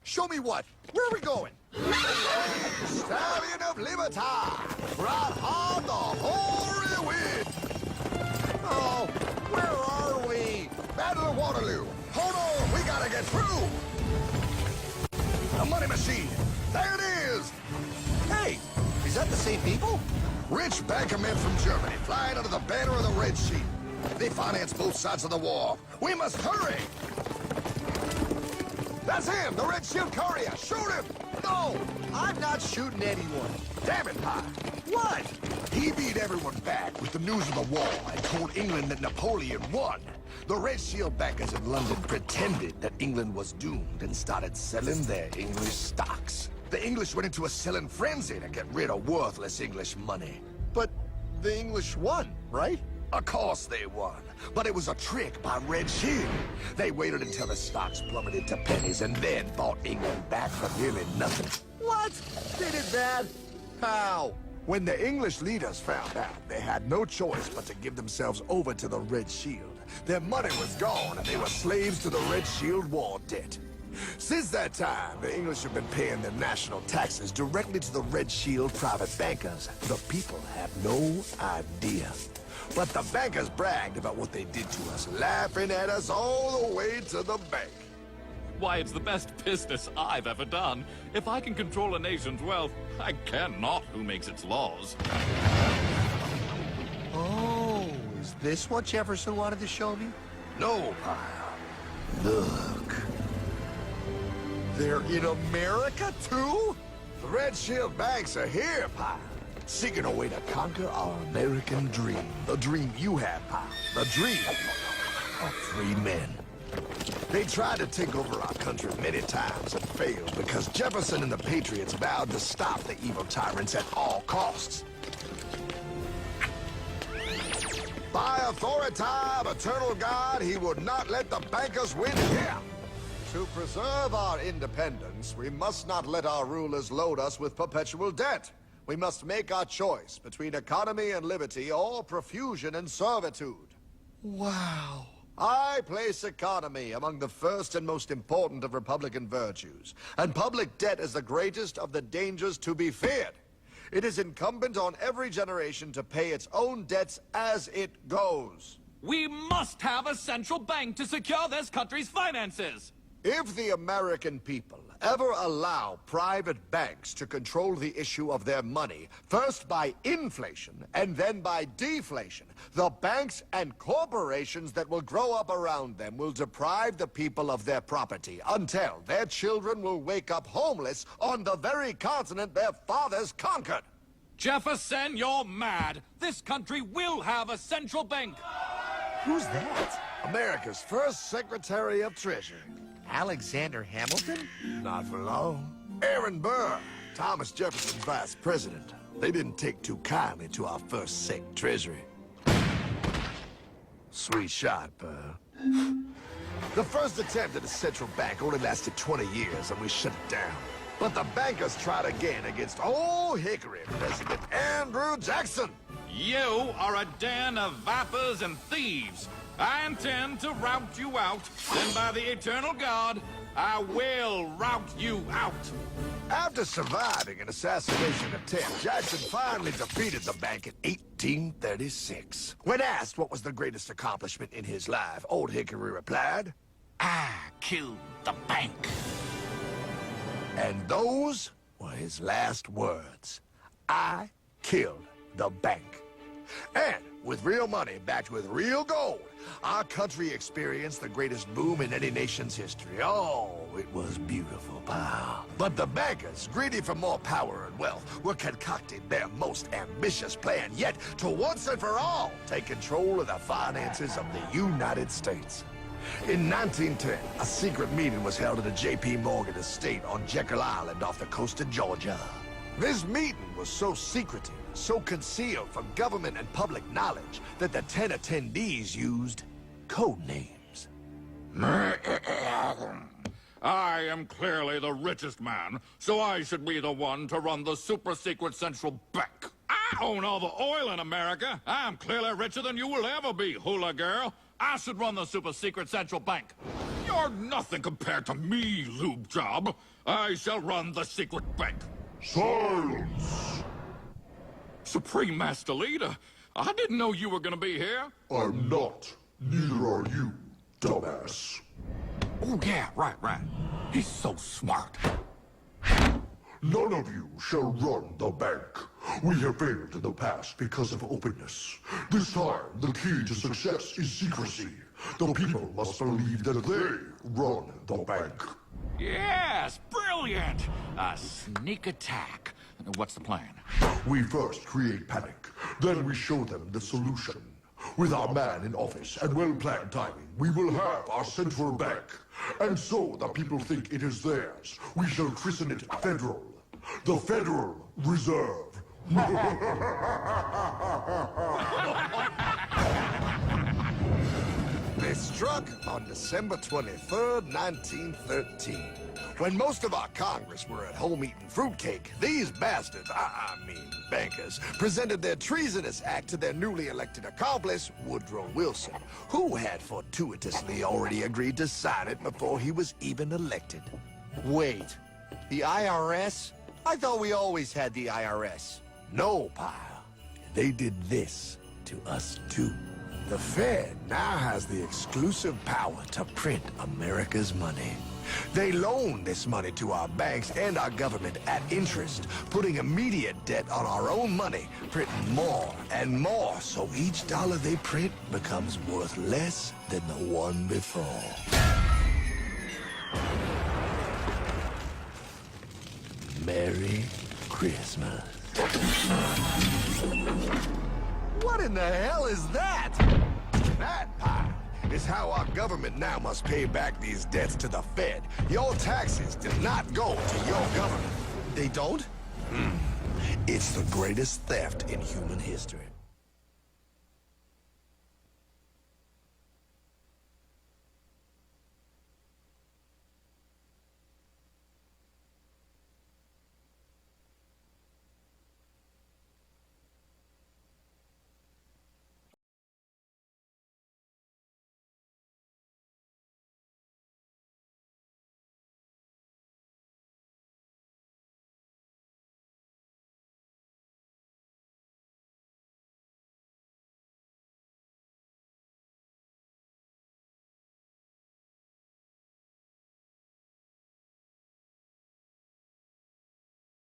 Show me what? Where are we going? Stallion of Liberty! Right on the hoary wind! Oh, where are we? Battle of Waterloo! Hold on, we gotta get through! A money machine! There it is! Hey, is that the same people? Rich banker men from Germany flying under the banner of the Red Shield. They finance both sides of the war. We must hurry! That's him, the Red Shield courier! Shoot him! No, I'm not shooting anyone. Damn it, Pie. What? He beat everyone back with the news of the war and told England that Napoleon won. The Red Shield bankers in London pretended that England was doomed and started selling their English stocks. The English went into a selling frenzy to get rid of worthless English money. But the English won, right? Of course they won, but it was a trick by Red Shield. They waited until the stocks plummeted to pennies and then bought England back for nearly nothing. What? They did that? How? When the English leaders found out, they had no choice but to give themselves over to the Red Shield. Their money was gone and they were slaves to the Red Shield war debt. Since that time, the English have been paying their national taxes directly to the Red Shield private bankers. The people have no idea. But the bankers bragged about what they did to us, laughing at us all the way to the bank. Why, it's the best business I've ever done. If I can control a nation's wealth, I care not who makes its laws. Oh, is this what Jefferson wanted to show me? No, Pyle. Look. They're in America, too? The Red Shield banks are here, Pyle. Seeking a way to conquer our American dream. The dream you have, Pyle. The dream of free men. They tried to take over our country many times and failed because Jefferson and the Patriots vowed to stop the evil tyrants at all costs. By authority of eternal God, he would not let the bankers win here. To preserve our independence, we must not let our rulers load us with perpetual debt. We must make our choice between economy and liberty or profusion and servitude. Wow. I place economy among the first and most important of Republican virtues, and public debt is the greatest of the dangers to be feared. It is incumbent on every generation to pay its own debts as it goes. We must have a central bank to secure this country's finances. If the American people ever allow private banks to control the issue of their money, first by inflation and then by deflation, the banks and corporations that will grow up around them will deprive the people of their property until their children will wake up homeless on the very continent their fathers conquered. Jefferson, you're mad. This country will have a central bank. Who's that? America's first Secretary of Treasury. Alexander Hamilton? Not for long. Aaron Burr, Thomas Jefferson's vice president. They didn't take too kindly to our first Sec Treasury. Sweet shot, Burr. The first attempt at a central bank only lasted 20 years and we shut it down. But the bankers tried again against Old Hickory President Andrew Jackson. You are a den of vipers and thieves. I intend to rout you out, then by the eternal God, I will rout you out. After surviving an assassination attempt, Jackson finally defeated the bank in 1836. When asked what was the greatest accomplishment in his life, Old Hickory replied, I killed the bank. And those were his last words. I killed the bank. And with real money backed with real gold, our country experienced the greatest boom in any nation's history. Oh, it was beautiful, pal. But the bankers, greedy for more power and wealth, were concocting their most ambitious plan yet to once and for all take control of the finances of the United States. In 1910, a secret meeting was held at a J.P. Morgan estate on Jekyll Island off the coast of Georgia. This meeting was so secretive, so concealed from government and public knowledge that the 10 attendees used code names. I am clearly the richest man, so I should be the one to run the super-secret central bank. I own all the oil in America. I'm clearly richer than you will ever be, hula girl. I should run the super-secret central bank. You're nothing compared to me, Lube Job. I shall run the secret bank. Silence! Supreme Master Leader, I didn't know you were gonna be here. I'm not. Neither are you, dumbass. Oh, yeah, right. He's so smart. None of you shall run the bank. We have failed in the past because of openness. This time, the key to success is secrecy. The people must believe that they run the bank. Yes, brilliant! A sneak attack. What's the plan? We first create panic, then we show them the solution. With our man in office and well-planned timing, we will have our central bank. And so the people think it is theirs. We shall christen it Federal. The Federal Reserve. They struck on December 23rd, 1913. When most of our Congress were at home eating fruitcake, these bastards, I mean bankers, presented their treasonous act to their newly elected accomplice, Woodrow Wilson, who had fortuitously already agreed to sign it before he was even elected. Wait, the IRS? I thought we always had the IRS. No, pal. They did this to us too. The Fed now has the exclusive power to print America's money. They loan this money to our banks and our government at interest, putting immediate debt on our own money, printing more and more, so each dollar they print becomes worth less than the one before. Merry Christmas. What in the hell is that? That pie is how our government now must pay back these debts to the Fed. Your taxes do not go to your government. They don't? It's the greatest theft in human history.